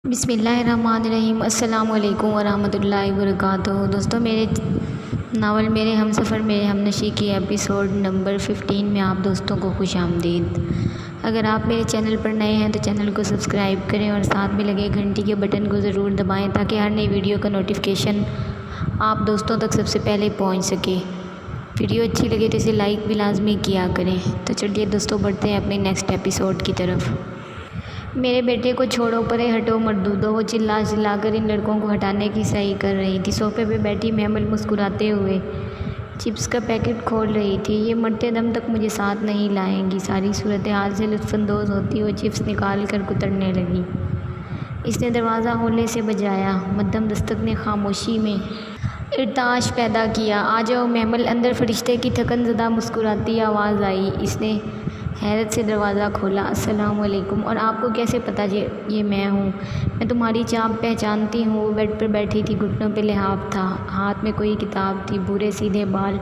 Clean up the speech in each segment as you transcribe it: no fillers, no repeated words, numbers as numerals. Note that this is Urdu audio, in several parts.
بسم اللہ الرحمن الرحیم۔ السلام علیکم ورحمۃ اللہ وبرکاتہ۔ دوستوں، میرے ناول میرے ہم سفر میرے ہم نشی کی ایپیسوڈ نمبر 15 میں آپ دوستوں کو خوش آمدید۔ اگر آپ میرے چینل پر نئے ہیں تو چینل کو سبسکرائب کریں اور ساتھ میں لگے گھنٹی کے بٹن کو ضرور دبائیں تاکہ ہر نئی ویڈیو کا نوٹیفیکیشن آپ دوستوں تک سب سے پہلے پہنچ سکے۔ ویڈیو اچھی لگے تو اسے لائک بھی لازمی کیا کریں۔ تو چلیے دوستوں، بڑھتے ہیں اپنی نیکسٹ ایپیسوڈ کی طرف۔ میرے بیٹے کو چھوڑو، پرے ہٹو مردودو، وہ چلا چلا کر ان لڑکوں کو ہٹانے کی صحیح کر رہی تھی۔ صوفے پہ بیٹھی محمل مسکراتے ہوئے چپس کا پیکٹ کھول رہی تھی۔ یہ مرتے دم تک مجھے ساتھ نہیں لائیں گی۔ ساری صورتحال سے لطف اندوز ہوتی وہ چپس نکال کر کترنے لگی۔ اس نے دروازہ ہولے سے بجایا۔ مدھم دستک نے خاموشی میں ارتعاش پیدا کیا۔ آ جاؤ محمل اندر، فرشتے کی تھکن زدہ مسکراتی آواز آئی۔ اس نے حیرت سے دروازہ کھولا۔ السلام علیکم، اور آپ کو کیسے پتہ یہ میں ہوں؟ میں تمہاری چاپ پہچانتی ہوں۔ وہ بیڈ پر بیٹھی تھی، گھٹنوں پہ لحاف تھا، ہاتھ میں کوئی کتاب تھی، بھورے سیدھے بال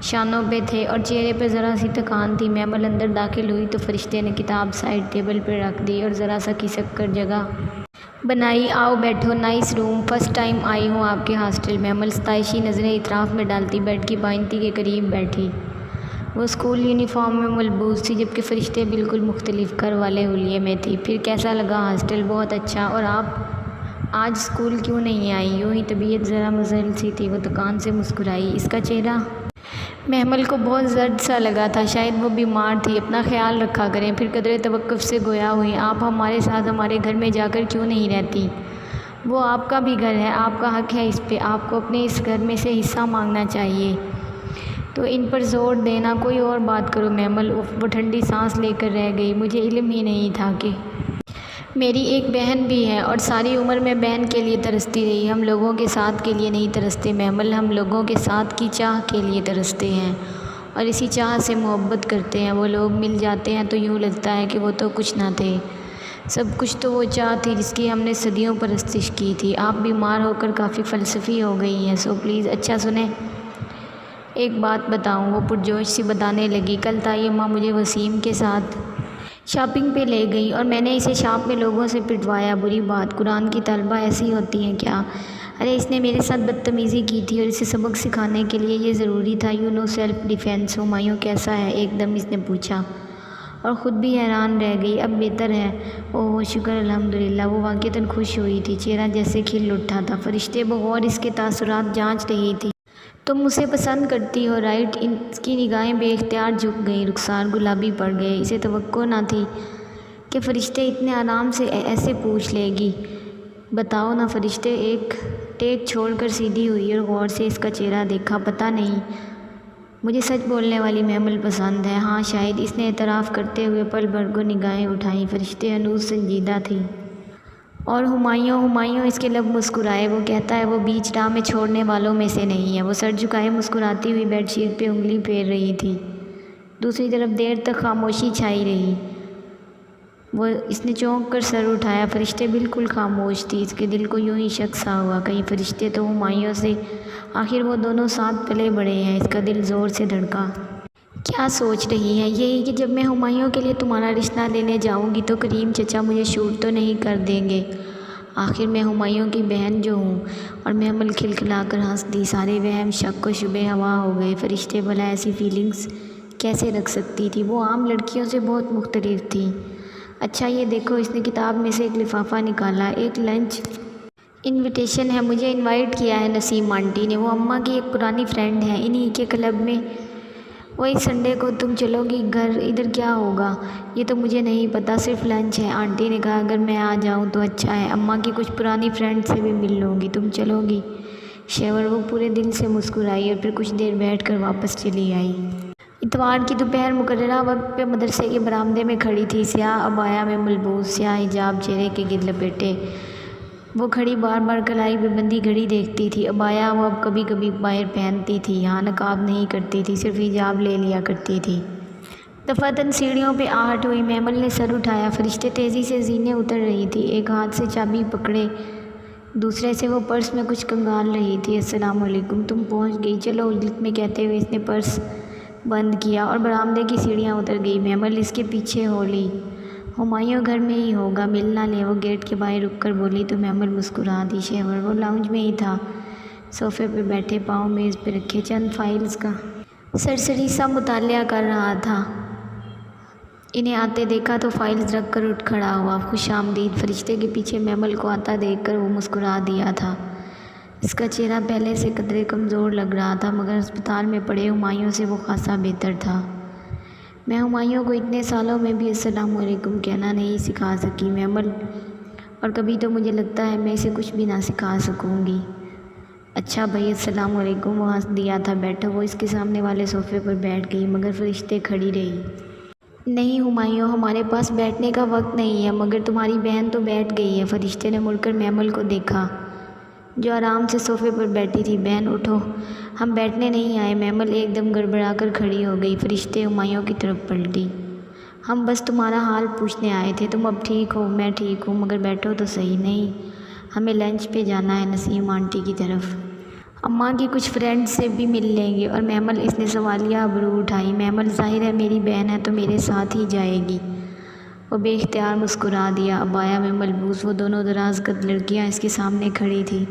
شانوں پہ تھے اور چہرے پہ ذرا سی تھکان تھی۔ محمل اندر داخل ہوئی تو فرشتے نے کتاب سائڈ ٹیبل پہ رکھ دی اور ذرا سا کھسک کر جگہ بنائی۔ آؤ بیٹھو، nice room, first time I ہوں آپ کے ہاسٹل۔ محمل ستائشی نظریں اطراف میں ڈالتی بیڈ کی بائنتی کے قریب بیٹھی۔ وہ اسکول یونیفارم میں ملبوس تھی جبکہ فرشتے بالکل مختلف گھر والے حلیے میں تھی۔ پھر کیسا لگا ہاسٹل؟ بہت اچھا۔ اور آپ آج اسکول کیوں نہیں آئی؟ یوں ہی طبیعت ذرا مزل سی تھی۔ وہ تکان سے مسکرائی۔ اس کا چہرہ محمل کو بہت زرد سا لگا تھا، شاید وہ بیمار تھی۔ اپنا خیال رکھا کریں۔ پھر قدرے توقف سے گویا ہوئی۔ آپ ہمارے ساتھ ہمارے گھر میں جا کر کیوں نہیں رہتی؟ وہ آپ کا بھی گھر ہے، آپ کا حق ہے اس پہ، آپ کو اپنے اس گھر میں سے حصہ مانگنا چاہیے۔ تو ان پر زور دینا، کوئی اور بات کرو محمل۔ وہ ٹھنڈی سانس لے کر رہ گئی۔ مجھے علم ہی نہیں تھا کہ میری ایک بہن بھی ہے، اور ساری عمر میں بہن کے لیے ترستی رہی۔ ہم لوگوں کے ساتھ کے لیے نہیں ترستے محمل، ہم لوگوں کے ساتھ کی چاہ کے لیے ترستے ہیں اور اسی چاہ سے محبت کرتے ہیں۔ وہ لوگ مل جاتے ہیں تو یوں لگتا ہے کہ وہ تو کچھ نہ تھے، سب کچھ تو وہ چاہ تھی جس کی ہم نے صدیوں پرستش کی تھی۔ آپ بیمار ہو کر کافی فلسفی ہو گئی ہیں، سو پلیز اچھا سنیں، ایک بات بتاؤں؟ وہ پرجوش سی بتانے لگی۔ کل تائی اماں مجھے وسیم کے ساتھ شاپنگ پہ لے گئی اور میں نے اسے شاپ میں لوگوں سے پٹوایا۔ بری بات، قرآن کی طالبہ ایسی ہوتی ہیں کیا؟ ارے اس نے میرے ساتھ بدتمیزی کی تھی اور اسے سبق سکھانے کے لیے یہ ضروری تھا، you know self defence. Humayun کیسا ہے؟ ایک دم اس نے پوچھا اور خود بھی حیران رہ گئی۔ اب بہتر ہے؟ اوہ شکر الحمدللہ۔ وہ واقعتاً خوش ہوئی تھی، چہرہ جیسے کھل اٹھا تھا۔ فرشتے بغور اس کے تاثرات جانچ رہی تھی۔ تم اسے پسند کرتی ہو رائٹ؟ اس کی نگاہیں بے اختیار جھک گئیں، رخسار گلابی پڑ گئے۔ اسے توقع نہ تھی کہ فرشتے اتنے آرام سے ایسے پوچھ لے گی۔ بتاؤ نا فرشتے۔ ایک ٹیک چھوڑ کر سیدھی ہوئی اور غور سے اس کا چہرہ دیکھا۔ پتہ نہیں، مجھے سچ بولنے والی محمل پسند ہے۔ ہاں شاید، اس نے اعتراف کرتے ہوئے پل بھر کو نگاہیں اٹھائیں۔ فرشتے ہنوز سنجیدہ تھی۔ اور ہمایوں اس کے لب مسکرائے۔ وہ کہتا ہے وہ بیچ راہ میں چھوڑنے والوں میں سے نہیں ہے۔ وہ سر جھکائے مسکراتی ہوئی بیڈ شیٹ پہ انگلی پھیر رہی تھی۔ دوسری طرف دیر تک خاموشی چھائی رہی۔ اس نے چونک کر سر اٹھایا۔ فرشتے بالکل خاموش تھی۔ اس کے دل کو یوں ہی شک سا ہوا، کہیں فرشتے تو ہمایوں سے، آخر وہ دونوں ساتھ پلے بڑے ہیں۔ اس کا دل زور سے دھڑکا۔ کیا سوچ رہی ہے؟ یہی کہ جب میں ہمایوں کے لیے تمہارا رشتہ لینے جاؤں گی تو کریم چچا مجھے شوٹ تو نہیں کر دیں گے؟ آخر میں ہمایوں کی بہن جو ہوں۔ اور محمل کھلکھلا کر ہنس دی۔ سارے وہم شک و شبے ہوا ہو گئے۔ فرشتے بھلا ایسی فیلنگز کیسے رکھ سکتی تھی؟ وہ عام لڑکیوں سے بہت مختلف تھی۔ اچھا یہ دیکھو، اس نے کتاب میں سے ایک لفافہ نکالا۔ ایک لنچ انویٹیشن ہے، مجھے انوائٹ کیا ہے نسیم آنٹی نے۔ وہ اماں کی ایک پرانی فرینڈ ہے، انہی کے کلب میں۔ وہی سنڈے کو تم چلو گی گھر؟ ادھر کیا ہوگا یہ تو مجھے نہیں پتا، صرف لنچ ہے۔ آنٹی نے کہا اگر میں آ جاؤں تو اچھا ہے، اماں کی کچھ پرانی فرینڈ سے بھی مل لوں گی۔ تم چلو گی شیور؟ وہ پورے دل سے مسکرائی اور پھر کچھ دیر بیٹھ کر واپس چلی آئی۔ اتوار کی دوپہر مقررہ وقت پہ مدرسے کے برآمدے میں کھڑی تھی، سیاہ عبایا میں ملبوس، سیاہ حجاب چہرے کے گرد لپیٹے۔ وہ کھڑی بار بار کلائی پہ بندھی گھڑی دیکھتی تھی۔ عبایا وہ اب کبھی کبھی باہر پہنتی تھی، یہاں نقاب نہیں کرتی تھی، صرف حجاب لے لیا کرتی تھی۔ دفعتاً سیڑھیوں پہ آہٹ ہوئی۔ محمل نے سر اٹھایا۔ فرشتے تیزی سے زینے اتر رہی تھی، ایک ہاتھ سے چابی پکڑے دوسرے سے وہ پرس میں کچھ کنگال رہی تھی۔ السلام علیکم، تم پہنچ گئی؟ چلو اجلت میں کہتے ہوئے اس نے پرس بند کیا اور برآمدے کی سیڑھیاں اتر گئی۔ محمل اس کے پیچھے ہو لی۔ ہمایوں گھر میں ہی ہوگا، مل نہ لے۔ وہ گیٹ کے باہر رک کر بولی تو محمل مسکرا دی۔ شہور وہ لاؤنج میں ہی تھا، صوفے پہ بیٹھے، پاؤں میز پہ رکھے، چند فائلز کا سرسری سا مطالعہ کر رہا تھا۔ انہیں آتے دیکھا تو فائلز رکھ کر اٹھ کھڑا ہوا۔ خوش آمدید۔ فرشتے کے پیچھے محمل کو آتا دیکھ کر وہ مسکرا دیا تھا۔ اس کا چہرہ پہلے سے قدرے کمزور لگ رہا تھا، مگر ہسپتال میں پڑے ہمایوں سے وہ خاصا بہتر تھا۔ میں ہمایوں کو اتنے سالوں میں بھی السلام علیکم کہنا نہیں سکھا سکی محمل، اور کبھی تو مجھے لگتا ہے میں اسے کچھ بھی نہ سکھا سکوں گی۔ اچھا بھائی السلام علیکم۔ وہ ہنس دیا تھا۔ بیٹھو۔ وہ اس کے سامنے والے صوفے پر بیٹھ گئی، مگر فرشتے کھڑی رہی۔ نہیں ہمایوں، ہمارے پاس بیٹھنے کا وقت نہیں ہے، مگر تمہاری بہن تو بیٹھ گئی ہے۔ فرشتے نے مڑ کر محمل کو دیکھا جو آرام سے صوفے پر بیٹھی تھی۔ بہن اٹھو، ہم بیٹھنے نہیں آئے۔ محمل ایک دم گڑبڑا کر کھڑی ہو گئی۔ فرشتے ہمایوں کی طرف پلٹی۔ ہم بس تمہارا حال پوچھنے آئے تھے، تم اب ٹھیک ہو؟ میں ٹھیک ہوں، مگر بیٹھو تو صحیح۔ نہیں، ہمیں لنچ پہ جانا ہے، نسیم آنٹی کی طرف۔ اماں کی کچھ فرینڈ سے بھی مل لیں گے۔ اور محمل، اس نے سوالیہ ابرو اٹھائی۔ محمل، ظاہر ہے میری بہن ہے تو میرے ساتھ ہی جائے گی۔ وہ بے اختیار مسکرا دیا۔ عبایا میں ملبوس وہ دونوں دراز قد لڑکیاں اس کے سامنے کھڑی تھیں،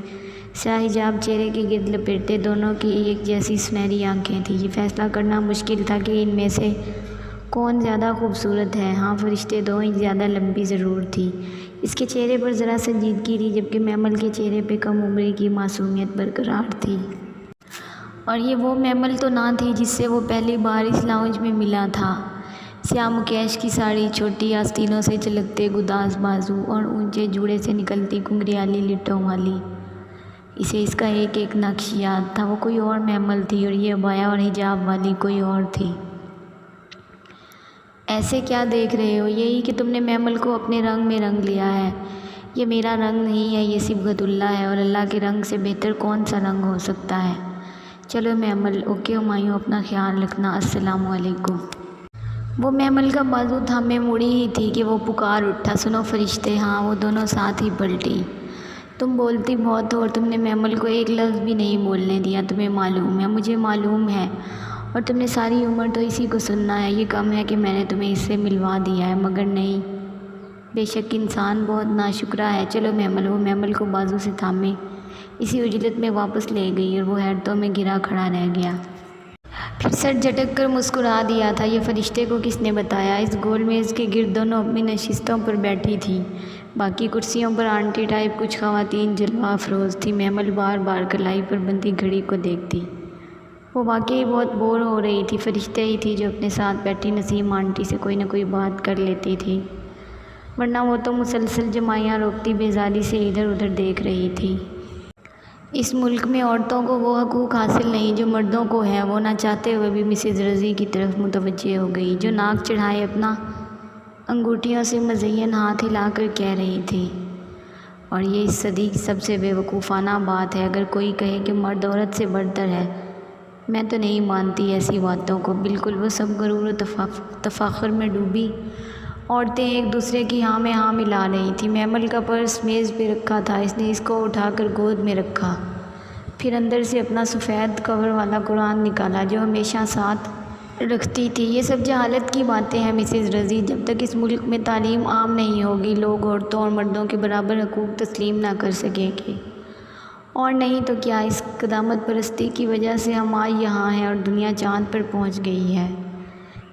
سیاہ حجاب چہرے کے گرد لپیٹے، دونوں کی ایک جیسی سنہری آنکھیں تھیں۔ یہ فیصلہ کرنا مشکل تھا کہ ان میں سے کون زیادہ خوبصورت ہے۔ ہاں، فرشتے دو انچ زیادہ لمبی ضرور تھی۔ اس کے چہرے پر ذرا سنجیدگی تھی، جبکہ محمل کے چہرے پہ کم عمری کی معصومیت برقرار تھی۔ اور یہ وہ محمل تو نہ تھی جس سے وہ پہلی بار اس لاؤنج میں ملا تھا۔ سیاہ مکیش کی ساڑی، چھوٹی آستینوں سے چلکتے گداز بازو، اور اونچے جوڑے سے نکلتی گھنگریالی لٹوں والی۔ اسے اس کا ایک ایک نقش یاد تھا۔ وہ کوئی اور محمل تھی، اور یہ عبایا اور حجاب والی کوئی اور تھی۔ ایسے کیا دیکھ رہے ہو؟ یہی کہ تم نے محمل کو اپنے رنگ میں رنگ لیا ہے۔ یہ میرا رنگ نہیں ہے، یہ صبغت اللہ ہے، اور اللہ کے رنگ سے بہتر کون سا رنگ ہو سکتا ہے؟ چلو محمل۔ اوکے ہمایوں، اپنا خیال رکھنا، السلام علیکم۔ وہ محمل کا بازو تھامے مڑی ہی تھی کہ وہ پکار اٹھا، سنو فرشتے۔ ہاں، وہ دونوں ساتھ ہی پلٹی۔ تم بولتی بہت ہو، اور تم نے محمل کو ایک لفظ بھی نہیں بولنے دیا۔ تمہیں معلوم ہے، مجھے معلوم ہے، اور تم نے ساری عمر تو اسی کو سننا ہے۔ یہ کم ہے کہ میں نے تمہیں اس سے ملوا دیا ہے، مگر نہیں، بے شک انسان بہت ناشکرا ہے۔ چلو محمل۔ وہ محمل کو بازو سے تھامے اسی عجلت میں واپس لے گئی، اور وہ حیرتوں میں گرا کھڑا رہ گیا۔ پھر سر جھٹک کر مسکرا دیا تھا۔ یہ فرشتے کو کس نے بتایا؟ اس گول میز کے گرد دونوں اپنی نشستوں پر بیٹھی تھیں، باقی کرسیوں پر آنٹی ٹائپ کچھ خواتین جلوہ افروز تھیں۔ محمل بار بار کلائی پر بندھی گھڑی کو دیکھتی۔ وہ واقعی بہت بور ہو رہی تھی۔ فرشتے ہی تھی جو اپنے ساتھ بیٹھی نسیم آنٹی سے کوئی نہ کوئی بات کر لیتی تھی، ورنہ وہ تو مسلسل جمائیاں روکتی بیزاری سے ادھر ادھر دیکھ رہی تھی۔ اس ملک میں عورتوں کو وہ حقوق حاصل نہیں جو مردوں کو ہیں۔ وہ نہ چاہتے ہوئے بھی مسز رضی کی طرف متوجہ ہو گئی، جو ناک چڑھائے اپنا انگوٹھیوں سے مزین ہاتھ ہلا کر کہہ رہی تھی، اور یہ اس صدی کی سب سے بے وقوفانہ بات ہے، اگر کوئی کہے کہ مرد عورت سے برتر ہے، میں تو نہیں مانتی ایسی باتوں کو۔ بالکل۔ وہ سب غرور و تفاخر میں ڈوبی عورتیں ایک دوسرے کی ہاں میں ہاں ملا رہی تھیں۔ محمل کا پرس میز پہ رکھا تھا، اس نے اس کو اٹھا کر گود میں رکھا، پھر اندر سے اپنا سفید کور والا قرآن نکالا جو ہمیشہ ساتھ رکھتی تھی۔ یہ سب جہالت کی باتیں ہیں مسز رضی۔ جب تک اس ملک میں تعلیم عام نہیں ہوگی، لوگ عورتوں اور مردوں کے برابر حقوق تسلیم نہ کر سکیں گے، اور نہیں تو کیا اس قدامت پرستی کی وجہ سے ہم آج یہاں ہیں اور دنیا چاند پر پہنچ گئی ہے۔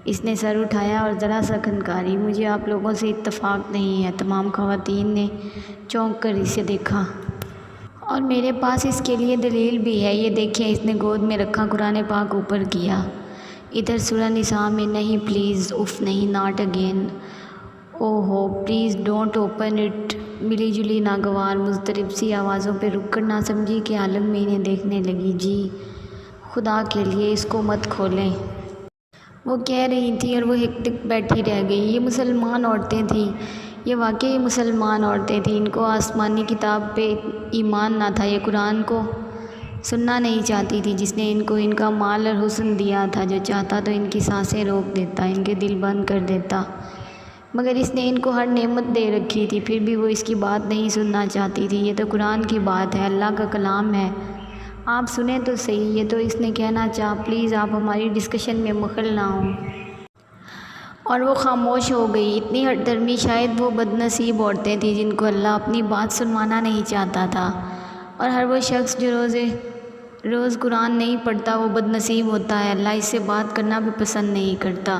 اس نے سر اٹھایا اور ذرا سا کھنکاری۔ مجھے آپ لوگوں سے اتفاق نہیں ہے۔ تمام خواتین نے چونک کر اسے دیکھا، اور میرے پاس اس کے لیے دلیل بھی ہے، یہ دیکھیں۔ اس نے گود میں رکھا قرآن پاک اوپر کیا۔ ادھر سورہ نساء میں نہیں، پلیز، اف نہیں، not again, O who, please don't open it. ملی جلی ناگوار مضطرب سی آوازوں پہ رک کر نہ سمجھی کے عالم میں انہیں دیکھنے لگی۔ جی خدا کے لیے اس کو مت کھولیں، وہ کہہ رہی تھی، اور وہ ہک ٹک بیٹھی رہ گئی۔ یہ مسلمان عورتیں تھیں، یہ واقعی مسلمان عورتیں تھیں۔ ان کو آسمانی کتاب پہ ایمان نہ تھا، یہ قرآن کو سننا نہیں چاہتی تھی جس نے ان کو ان کا مال اور حسن دیا تھا، جو چاہتا تو ان کی سانسیں روک دیتا، ان کے دل بند کر دیتا، مگر اس نے ان کو ہر نعمت دے رکھی تھی، پھر بھی وہ اس کی بات نہیں سننا چاہتی تھی۔ یہ تو قرآن کی بات ہے، اللہ کا کلام ہے، آپ سنیں تو صحیح۔ یہ تو اس نے کہنا چاہا، پلیز آپ ہماری ڈسکشن میں مخل نہ ہوں۔ اور وہ خاموش ہو گئی۔ اتنی ہٹ دھرمی شاید وہ بد نصیب عورتیں تھیں جن کو اللہ اپنی بات سنوانا نہیں چاہتا تھا، اور ہر وہ شخص جو روز قرآن نہیں پڑھتا وہ بد نصیب ہوتا ہے، اللہ اس سے بات کرنا بھی پسند نہیں کرتا۔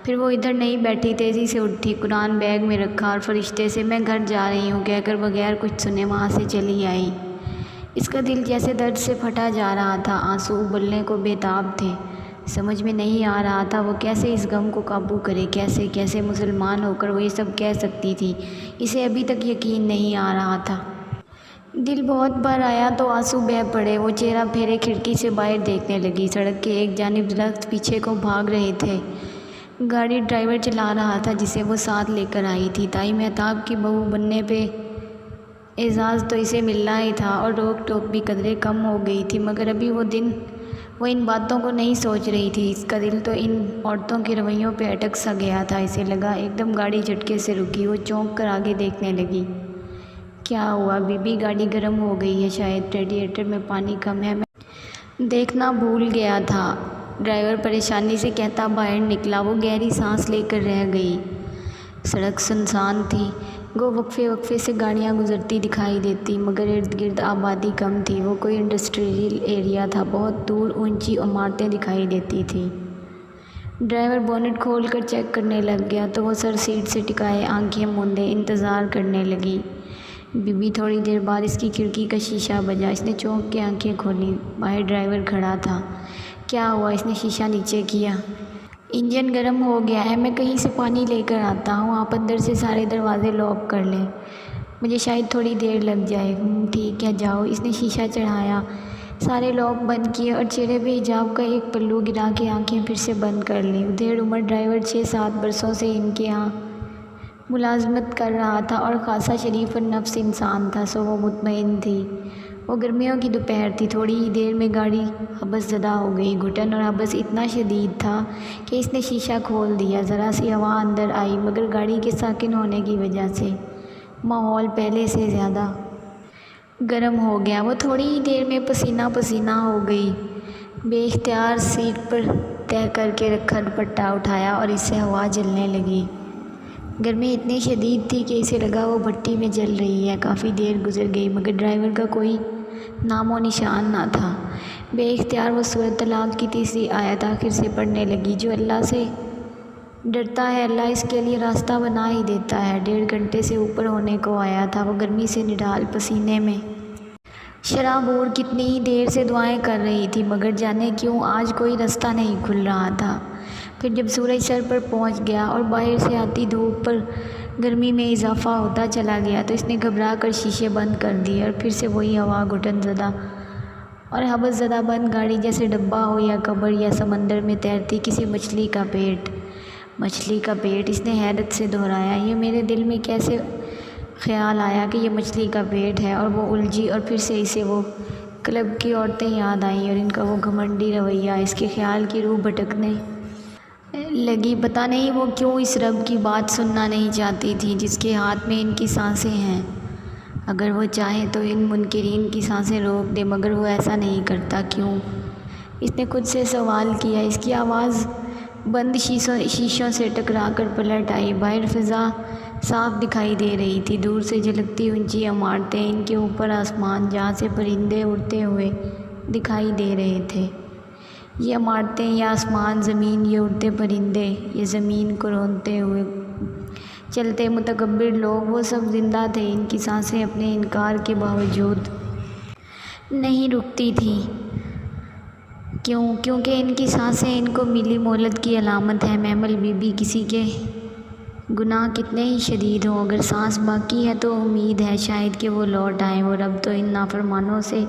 پھر وہ ادھر نہیں بیٹھی، تیزی سے اٹھی، قرآن بیگ میں رکھا اور فرشتے سے میں گھر جا رہی ہوں کہہ کر بغیر کچھ سنے وہاں سے چلی آئی۔ اس کا دل جیسے درد سے پھٹا جا رہا تھا، آنسو ابلنے کو بےتاب تھے۔ سمجھ میں نہیں آ رہا تھا وہ کیسے اس غم کو قابو کرے، کیسے مسلمان ہو کر وہ یہ سب کہہ سکتی تھی۔ اسے ابھی تک یقین نہیں آ رہا تھا۔ دل بہت بھر آیا تو آنسو بہہ پڑے۔ وہ چہرہ پھیرے کھڑکی سے باہر دیکھنے لگی۔ سڑک کے ایک جانب درخت پیچھے کو بھاگ رہے تھے۔ گاڑی ڈرائیور چلا رہا تھا جسے وہ ساتھ لے کر آئی تھی۔ تائی مہتاب کی بہو بننے پہ اعزاز تو اسے ملنا ہی تھا اور روک ٹوک بھی قدرے کم ہو گئی تھی، مگر ابھی وہ ان باتوں کو نہیں سوچ رہی تھی۔ اس کا دل تو ان عورتوں کے رویوں پہ اٹک سا گیا تھا۔ اسے لگا ایک دم گاڑی جھٹکے سے رکی۔ وہ چونک کر آگے دیکھنے لگی۔ کیا ہوا بی بی؟ گاڑی گرم ہو گئی ہے شاید، ریڈیٹر میں پانی کم ہے، میں دیکھنا بھول گیا تھا، ڈرائیور پریشانی سے کہتا باہر نکلا۔ وہ گہری سانس لے کر رہ گئی۔ سڑک سنسان تھی، گو وقفے وقفے سے گاڑیاں گزرتی دکھائی دیتی، مگر ارد گرد آبادی کم تھی۔ وہ کوئی انڈسٹریل ایریا تھا، بہت دور اونچی عمارتیں دکھائی دیتی تھیں۔ ڈرائیور بونٹ کھول کر چیک کرنے لگ گیا تو وہ سر سیٹ سے ٹکائے آنکھیں موندے انتظار کرنے لگی۔ بی بی تھوڑی دیر بعد اس کی کھڑکی کا شیشہ بجا۔ اس نے چونک کے آنکھیں کھولیں، باہر ڈرائیور کھڑا تھا۔ کیا ہوا؟ اس نے شیشہ نیچے کیا۔ انجن گرم ہو گیا ہے، میں کہیں سے پانی لے کر آتا ہوں، آپ اندر سے سارے دروازے لاک کر لیں، مجھے شاید تھوڑی دیر لگ جائے۔ ٹھیک ہے جاؤ۔ اس نے شیشہ چڑھایا، سارے لاک بند کیے اور چہرے پہ حجاب کا ایک پلو گرا کے آنکھیں پھر سے بند کر لیں۔ ادھیڑ عمر ڈرائیور 6-7 برسوں سے ان کے ہاں ملازمت کر رہا تھا اور خاصا شریف النفس انسان تھا، سو وہ مطمئن تھی۔ وہ گرمیوں کی دوپہر تھی، تھوڑی ہی دیر میں گاڑی حبس زدہ ہو گئی۔ گھٹن اور حبس اتنا شدید تھا کہ اس نے شیشہ کھول دیا۔ ذرا سی ہوا اندر آئی، مگر گاڑی کے ساکن ہونے کی وجہ سے ماحول پہلے سے زیادہ گرم ہو گیا۔ وہ تھوڑی ہی دیر میں پسینہ پسینہ ہو گئی۔ بے اختیار سیٹ پر تہہ کر کے رکھا دوپٹہ اٹھایا اور اس سے ہوا جلنے لگی۔ گرمی اتنی شدید تھی کہ اسے لگا وہ بھٹی میں جل رہی ہے۔ کافی دیر گزر گئی مگر ڈرائیور کا کوئی نام و نشان نہ تھا۔ بے اختیار وہ سورۃ طلاق کی تیسری آیت آخر سے پڑھنے لگی۔ جو اللہ سے ڈرتا ہے اللہ اس کے لیے راستہ بنا ہی دیتا ہے۔ 1.5 گھنٹے سے اوپر ہونے کو آیا تھا۔ وہ گرمی سے نڈال، پسینے میں شرابور کتنی ہی دیر سے دعائیں کر رہی تھی، مگر جانے کیوں آج کوئی راستہ نہیں کھل رہا تھا۔ پھر جب سورج سر پر پہنچ گیا اور باہر سے آتی دھوپ پر گرمی میں اضافہ ہوتا چلا گیا تو اس نے گھبرا کر شیشے بند کر دیے اور پھر سے وہی ہوا گھٹن زدہ اور حبس زدہ بند گاڑی جیسے ڈبہ ہو یا قبر یا سمندر میں تیرتی کسی مچھلی کا پیٹ۔ مچھلی کا پیٹ، اس نے حیرت سے دہرایا۔ یہ میرے دل میں کیسے خیال آیا کہ یہ مچھلی کا پیٹ ہے؟ اور وہ الجھی اور پھر سے اسے وہ کلب کی عورتیں یاد آئیں اور ان کا وہ گھمنڈی رویہ۔ اس کے خیال کی روح بھٹکنے لگی۔ پتہ نہیں وہ کیوں اس رب کی بات سننا نہیں چاہتی تھی جس کے ہاتھ میں ان کی سانسیں ہیں۔ اگر وہ چاہے تو ان منکرین کی سانسیں روک دے، مگر وہ ایسا نہیں کرتا، کیوں؟ اس نے خود سے سوال کیا۔ اس کی آواز بند شیشوں سے ٹکرا کر پلٹ آئی۔ باہر فضا صاف دکھائی دے رہی تھی، دور سے جھلکتی اونچی عمارتیں، ان کے اوپر آسمان جہاں سے پرندے اڑتے ہوئے دکھائی دے رہے تھے۔ یہ عمارتیں، یہ آسمان، زمین، یہ اڑتے پرندے، یہ زمین کو رونتے ہوئے چلتے متکبر لوگ، وہ سب زندہ تھے۔ ان کی سانسیں اپنے انکار کے باوجود نہیں رکتی تھیں۔ کیوں؟ کیونکہ ان کی سانسیں ان کو ملی مہلت کی علامت ہے۔ محمل بی بی، کسی کے گناہ کتنے ہی شدید ہوں، اگر سانس باقی ہے تو امید ہے شاید کہ وہ لوٹ آئیں۔ وہ رب تو ان نافرمانوں سے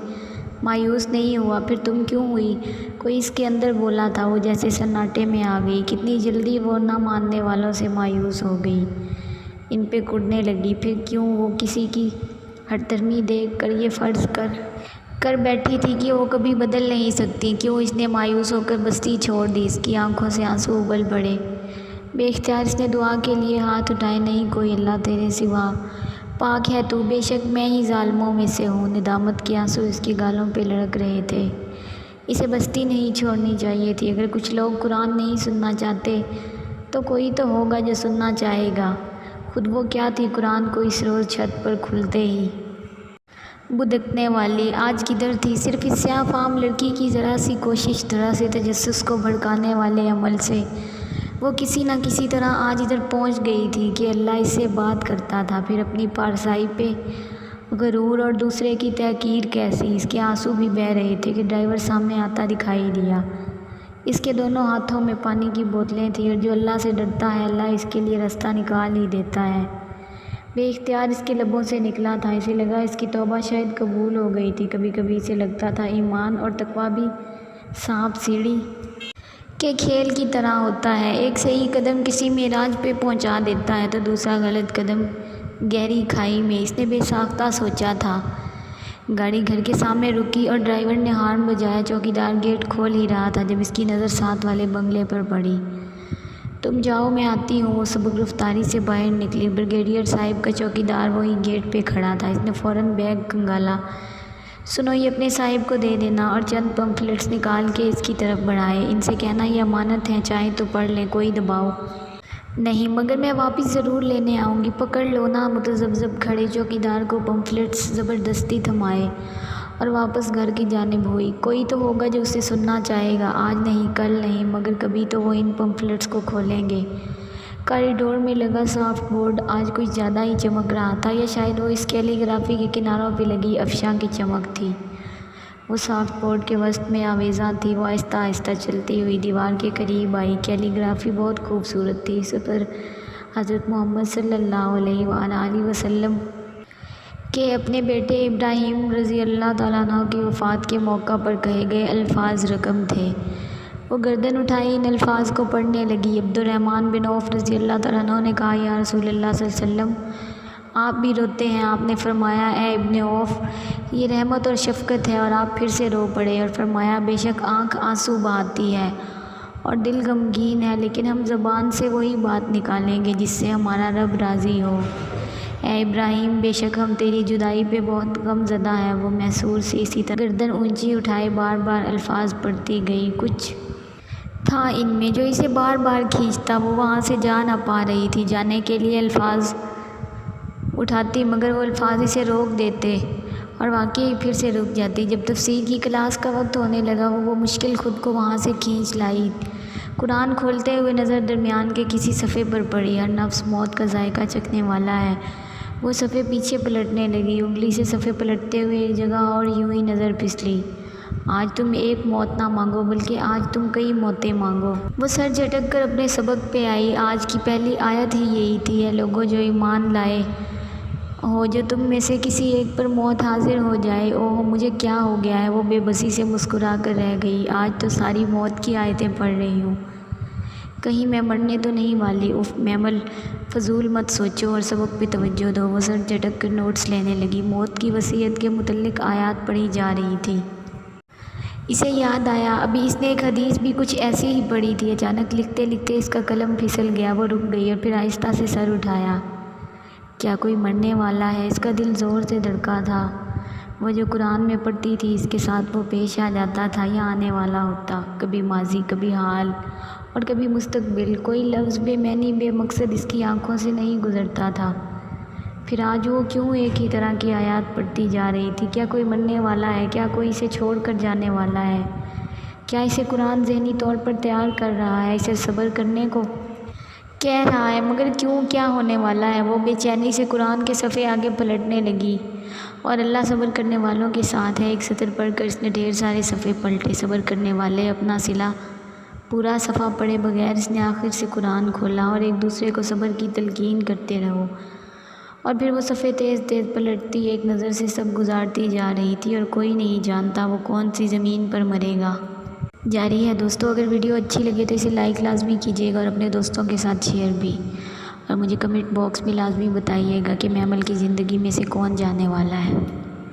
مایوس نہیں ہوا، پھر تم کیوں ہوئی؟ کوئی اس کے اندر بولا تھا۔ وہ جیسے سناٹے میں آ گئی۔ کتنی جلدی وہ نہ ماننے والوں سے مایوس ہو گئی، ان پہ کڑنے لگی۔ پھر کیوں؟ وہ کسی کی ہٹ دھرمی دیکھ کر یہ فرض کر بیٹھی تھی کہ وہ کبھی بدل نہیں سکتی۔ کیوں اس نے مایوس ہو کر بستی چھوڑ دی؟ اس کی آنکھوں سے آنسو ابل پڑے۔ بے اختیار اس نے دعا کے لیے ہاتھ اٹھائے۔ نہیں کوئی اللہ تیرے سوا، پاک ہے تو، بے شک میں ہی ظالموں میں سے ہوں۔ ندامت کے آنسو اس کے گالوں پہ لڑک رہے تھے۔ اسے بستی نہیں چھوڑنی چاہیے تھی۔ اگر کچھ لوگ قرآن نہیں سننا چاہتے تو کوئی تو ہوگا جو سننا چاہے گا۔ خود وہ کیا تھی قرآن کو اس روز چھت پر کھلتے ہی بدکنے والی آج کدھر تھی؟ صرف اس سیاہ فام لڑکی کی ذرا سی کوشش، ذرا سے تجسس کو بھڑکانے والے عمل سے وہ کسی نہ کسی طرح آج ادھر پہنچ گئی تھی کہ اللہ اس سے بات کرتا تھا۔ پھر اپنی پارسائی پہ غرور اور دوسرے کی تحقیر کیسی؟ اس کے آنسو بھی بہہ رہے تھے کہ ڈرائیور سامنے آتا دکھائی دیا۔ اس کے دونوں ہاتھوں میں پانی کی بوتلیں تھیں، اور جو اللہ سے ڈرتا ہے اللہ اس کے لیے راستہ نکال ہی دیتا ہے۔ بے اختیار اس کے لبوں سے نکلا تھا۔ اسے لگا اس کی توبہ شاید قبول ہو گئی تھی۔ کبھی کبھی اسے لگتا تھا ایمان اور تقویٰ بھی سانپ سیڑھی کے کھیل کی طرح ہوتا ہے، ایک صحیح قدم کسی معراج پہ پہنچا دیتا ہے تو دوسرا غلط قدم گہری کھائی میں۔ اس نے بے ساختہ سوچا تھا۔ گاڑی گھر کے سامنے رکی اور ڈرائیور نے ہارن بجایا۔ چوکیدار گیٹ کھول ہی رہا تھا جب اس کی نظر ساتھ والے بنگلے پر پڑی۔ تم جاؤ میں آتی ہوں۔ وہ سبک رفتاری سے باہر نکلی۔ بریگیڈیئر صاحب کا چوکیدار وہی گیٹ پہ کھڑا تھا۔ اس نے فوراً بیگ کھنگالا۔ سنو، یہ اپنے صاحب کو دے دینا، اور چند پمفلٹس نکال کے اس کی طرف بڑھائے۔ ان سے کہنا یہ امانت ہیں، چاہیں تو پڑھ لیں، کوئی دباؤ نہیں، مگر میں واپس ضرور لینے آؤں گی۔ پکڑ لو نا۔ متذبذب کھڑے چوکیدار کو پمفلٹس زبردستی تھمائے اور واپس گھر کی جانب ہوئی۔ کوئی تو ہوگا جو اسے سننا چاہے گا، آج نہیں، کل نہیں، مگر کبھی تو وہ ان پمفلٹس کو کھولیں گے۔ کاریڈور میں لگا سافٹ بورڈ آج کچھ زیادہ ہی چمک رہا تھا، یا شاید وہ اس کیلی گرافی کے کناروں پہ لگی افشاں کی چمک تھی۔ وہ سافٹ بورڈ کے وسط میں آویزاں تھی۔ وہ آہستہ آہستہ چلتی ہوئی دیوار کے قریب آئی۔ کیلی گرافی بہت خوبصورت تھی۔ اس پر حضرت محمد صلی اللہ علیہ وآلہ وسلم کے اپنے بیٹے ابراہیم رضی اللہ تعالیٰ عنہ کی وفات کے موقع پر کہے گئے الفاظ رقم تھے۔ وہ گردن اٹھائی، ان الفاظ کو پڑھنے لگی۔ عبد الرحمن بن عوف رضی اللہ تعالیٰ عنہ نے کہا، یا رسول اللہ صلی اللہ علیہ وسلم، آپ بھی روتے ہیں۔ آپ نے فرمایا، اے ابن عوف، یہ رحمت اور شفقت ہے، اور آپ پھر سے رو پڑے اور فرمایا، بے شک آنکھ آنسو بہاتی ہے اور دل غمگین ہے، لیکن ہم زبان سے وہی بات نکالیں گے جس سے ہمارا رب راضی ہو۔ اے ابراہیم، بے شک ہم تیری جدائی پہ بہت غم زدہ ہیں۔ وہ محسور سی اسی طرح گردن اونچی اٹھائے بار بار الفاظ پڑھتی گئی۔ کچھ تھا ان میں جو اسے بار بار کھینچتا۔ وہ وہاں سے جا نہ پا رہی تھی، جانے کے لیے الفاظ اٹھاتی، مگر وہ الفاظ اسے روک دیتے اور واقعی پھر سے رک جاتی۔ جب تفسیر کی کلاس کا وقت ہونے لگا، وہ مشکل خود کو وہاں سے کھینچ لائی۔ قرآن کھولتے ہوئے نظر درمیان کے کسی صفحے پر پڑی۔ ہر نفس موت کا ذائقہ چکھنے والا ہے۔ وہ صفحے پیچھے پلٹنے لگی، انگلی سے صفحے پلٹتے ہوئے ایک جگہ اور یوں ہی نظر پھسلی۔ آج تم ایک موت نہ مانگو، بلکہ آج تم کئی موتیں مانگو۔ وہ سر جھٹک کر اپنے سبق پہ آئی۔ آج کی پہلی آیت ہی یہی تھی، اے لوگو جو ایمان لائے ہو، جو تم میں سے کسی ایک پر موت حاضر ہو جائے۔ اوہ مجھے کیا ہو گیا ہے؟ وہ بے بسی سے مسکرا کر رہ گئی۔ آج تو ساری موت کی آیتیں پڑھ رہی ہوں، کہیں میں مرنے تو نہیں والی؟ اف میمل، فضول مت سوچو اور سبق پہ توجہ دو۔ وہ سر جھٹک کر نوٹس لینے لگی۔ موت کی وصیت کے متعلق آیات پڑھی جا رہی تھی۔ اسے یاد آیا، ابھی اس نے ایک حدیث بھی کچھ ایسی ہی پڑھی تھی۔ اچانک لکھتے لکھتے اس کا قلم پھسل گیا۔ وہ رک گئی اور پھر آہستہ سے سر اٹھایا۔ کیا کوئی مرنے والا ہے؟ اس کا دل زور سے دھڑکا تھا۔ وہ جو قرآن میں پڑھتی تھی، اس کے ساتھ وہ پیش آ جاتا تھا یا آنے والا ہوتا، کبھی ماضی، کبھی حال اور کبھی مستقبل۔ کوئی لفظ بے معنی، بے مقصد اس کی آنکھوں سے نہیں گزرتا تھا۔ پھر آج وہ کیوں ایک ہی طرح کی آیات پڑھتی جا رہی تھی؟ کیا کوئی مرنے والا ہے؟ کیا کوئی اسے چھوڑ کر جانے والا ہے؟ کیا اسے قرآن ذہنی طور پر تیار کر رہا ہے، اسے صبر کرنے کو کہہ رہا ہے؟ مگر کیوں؟ کیا ہونے والا ہے؟ وہ بے چینی سے قرآن کے صفحے آگے پلٹنے لگی۔ اور اللہ صبر کرنے والوں کے ساتھ ہے۔ ایک سطر پڑھ کر اس نے ڈھیر سارے صفحے پلٹے۔ صبر کرنے والے، اپنا صلہ۔ پورا صفحہ پڑھے بغیر اس نے آخر سے قرآن کھولا، اور ایک دوسرے کو صبر کی تلقین کرتے رہو۔ اور پھر وہ صفحے تیز تیز پلٹتی، ایک نظر سے سب گزارتی جا رہی تھی، اور کوئی نہیں جانتا وہ کون سی زمین پر مرے گا۔ جاری ہے دوستو، اگر ویڈیو اچھی لگے تو اسے لائک لازمی کیجیے گا اور اپنے دوستوں کے ساتھ شیئر بھی، اور مجھے کمنٹ باکس میں لازمی بتائیے گا کہ میمل کی زندگی میں سے کون جانے والا ہے۔